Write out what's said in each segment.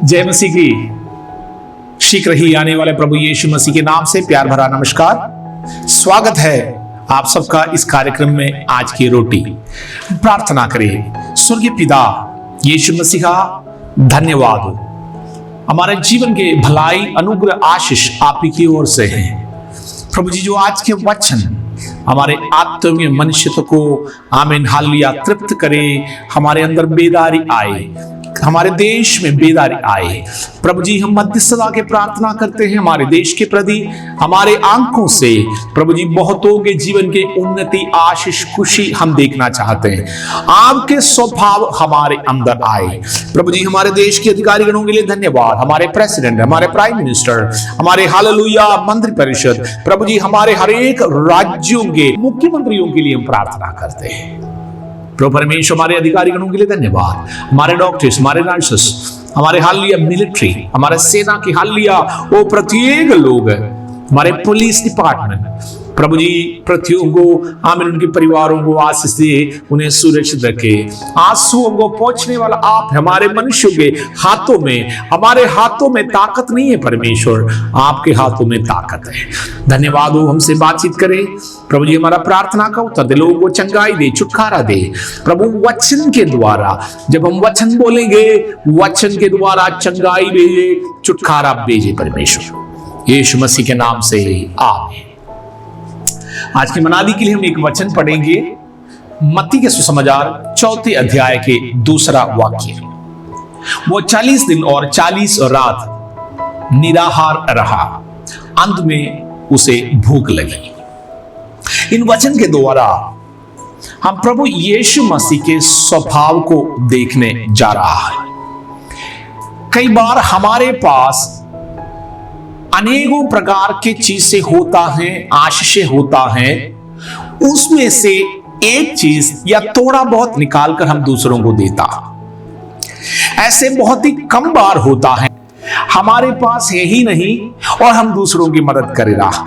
जय मसीह की। शीघ्र ही आने वाले प्रभु यीशु मसीह के नाम से प्यार भरा नमस्कार। स्वागत है आप सबका इस कार्यक्रम में। आज की रोटी प्रार्थना करें। स्वर्गीय पिता यीशु मसीह का धन्यवाद हो, हमारे जीवन के भलाई अनुग्रह आशीष आप ही की ओर से है प्रभु जी। जो आज के वचन हमारे आत्मीय मनुष्य को आमीन हालेलुया तृप्त करे, हमारे अंदर बेदारी आए, हमारे देश में बेदारी आए प्रभु जी। हम मध्यस्थता के प्रार्थना करते हैं हमारे देश के प्रति, हमारे आंखों से प्रभु जी बहुतों के जीवन के उन्नति आशीष खुशी हम देखना चाहते हैं। आपके स्वभाव हमारे अंदर आए प्रभु जी। हमारे देश के अधिकारी गणों के लिए धन्यवाद, हमारे प्रेसिडेंट, हमारे प्राइम मिनिस्टर, हमारे हालेलुया मंत्री परिषद प्रभु जी, हमारे हर एक राज्यों के मुख्यमंत्रियों के लिए हम प्रार्थना करते हैं प्रभु परमेश्वर। हमारे अधिकारी गणों के लिए धन्यवाद, हमारे डॉक्टर्स, हमारे नर्सेस, हमारे हालेलुया मिलिट्री, हमारे सेना की हालेलुया वो प्रत्येक लोग, हमारे पुलिस डिपार्टमेंट प्रभु जी, प्रत्येक को आमीन उनके परिवारों को आशीष दे, उन्हें सुरक्षित रखे। आंसुओं को पहुंचने वाला आप, हमारे मनुष्यों के हाथों में, हमारे हाथों में ताकत नहीं है परमेश्वर, आपके हाथों में ताकत है। धन्यवाद हो, हमसे बातचीत करें प्रभु जी। हमारा प्रार्थना का उत्तर दे, लोगों को चंगाई दे, छुटकारा दे प्रभु। वचन के द्वारा जब हम वचन बोलेंगे, वचन के द्वारा चंगाई भेजे, छुटकारा भेजे परमेश्वर यीशु मसीह के नाम से आमीन। आज की मनादी के लिए हम एक वचन पढ़ेंगे, मत्ती के सुसमाचार 4 अध्याय के 2 वाक्य। वो 40 दिन और 40 रात निराहार रहा, अंत में उसे भूख लगी। इन वचन के द्वारा हम प्रभु यीशु मसीह के स्वभाव को देखने जा रहा है। कई बार हमारे पास अनेकों प्रकार के चीजें होता है, आशीषें होता है, उसमें से एक चीज या थोड़ा बहुत निकालकर हम दूसरों को देता। ऐसे बहुत ही कम बार होता है हमारे पास है ही नहीं और हम दूसरों की मदद कर रहा,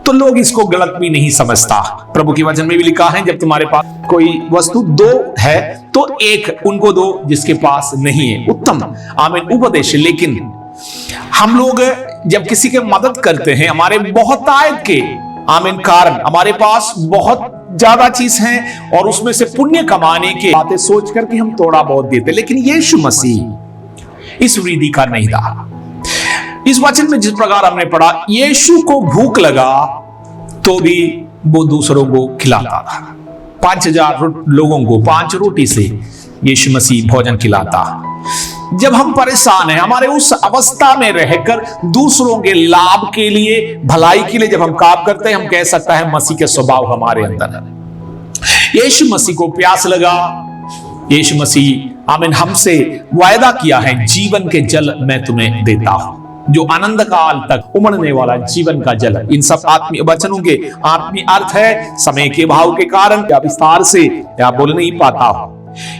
तो लोग इसको गलत भी नहीं समझता। प्रभु के वचन में भी लिखा है, जब तुम्हारे पास कोई वस्तु 2 है तो एक उनको दो जिसके पास नहीं है। उत्तम आमीन उपदेश। लेकिन हम लोग जब किसी के मदद करते हैं, हमारे बहुत आयत के आमीन कारण हमारे पास बहुत ज्यादा चीज है और उसमें से पुण्य कमाने की बातें सोच करके हम थोड़ा बहुत देते। लेकिन यीशु मसीह इस विधि का नहीं था। इस वचन में जिस प्रकार हमने पढ़ा, यीशु को भूख लगा तो भी वो दूसरों को खिलाता था। 5000 लोगों को 5 रोटी से यीशु मसीह भोजन खिलाता। जब हम परेशान हैं, हमारे उस अवस्था में रहकर दूसरों के लाभ के लिए, भलाई के लिए जब हम काम करते हैं, हम कह सकते हैं मसीह के स्वभाव हमारे अंदर है। यीशु मसीह को प्यास लगा, यीशु मसीह आमीन हमसे वायदा किया है, जीवन के जल मैं तुम्हें देता हूं, जो अनंत काल तक उमड़ने वाला जीवन का जल। इन सब आत्मीय वचनों के आत्मीय अर्थ है, समय के भाव के कारण या विस्तार से या बोल नहीं पाता हूं।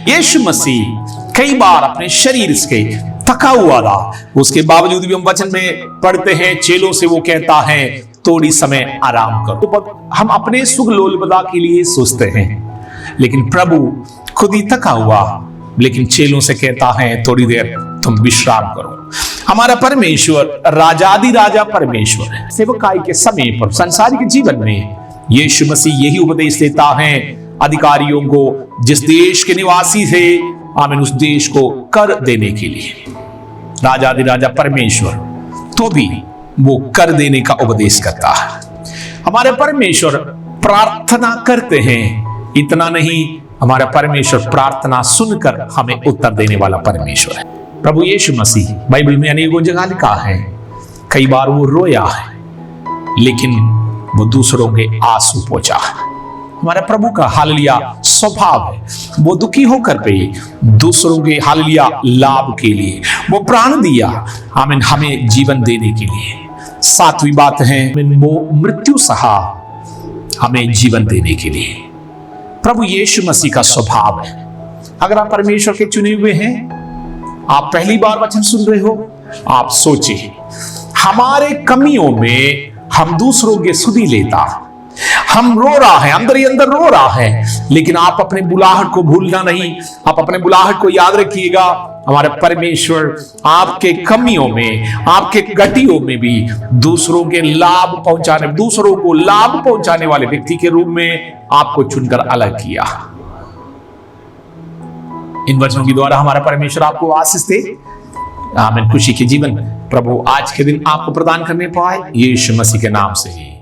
यीशु मसीह कई बार अपने शरीर से थका हुआ था, उसके बावजूद भी हम वचन में पढ़ते हैं, चेलों से वो कहता है थोड़ी समय आराम करो। तो हम अपने सुख लोलपता के लिए सोचते हैं, लेकिन प्रभु खुद ही थका हुआ, लेकिन चेलों से कहता है थोड़ी देर तुम विश्राम करो। हमारा परमेश्वर राजादि राजा परमेश्वर है। सेवकाई के समय पर, संसारिक जीवन में यीशु मसीह यही उपदेश देता है अधिकारियों को, जिस देश के निवासी थे आमीन उस देश को कर देने के लिए। राजाधिराजा परमेश्वर तो भी वो कर देने का उपदेश करता है। हमारे परमेश्वर प्रार्थना करते हैं, इतना नहीं, हमारा परमेश्वर प्रार्थना सुनकर हमें उत्तर देने वाला परमेश्वर है। प्रभु यीशु मसीह बाइबल में अनेकों जगह लिखा है, कई बार वो रोया है लेकिन वो दूसरों के आंसू पोंछा है। हमारे प्रभु का हालेलुया स्वभाव है, वो दुखी होकर पे दूसरों के हालेलुया लाभ के लिए वो प्राण दिया आमीन हमें जीवन देने के लिए। 7वीं बात है, वो मृत्यु सहा हमें जीवन देने के लिए। प्रभु यीशु मसीह का स्वभाव है। अगर आप परमेश्वर के चुने हुए हैं, आप पहली बार वचन सुन रहे हो, आप सोचिए हमारे कमियों में हम दूसरों के सुधी लेता, हम रो रहा है, अंदर ही अंदर रो रहा है, लेकिन आप अपने बुलाहट को भूलना नहीं। आप अपने बुलाहट को याद रखिएगा। हमारे परमेश्वर आपके कमियों में, आपके गतियों में भी दूसरों के लाभ पहुंचाने, दूसरों को लाभ पहुंचाने वाले व्यक्ति के रूप में आपको चुनकर अलग किया। इन वचनों के द्वारा हमारा परमेश्वर आपको आशीष दे। आमीन। खुशी के जीवन प्रभु आज के दिन आपको प्रदान करने पाए, यीशु मसीह के नाम से।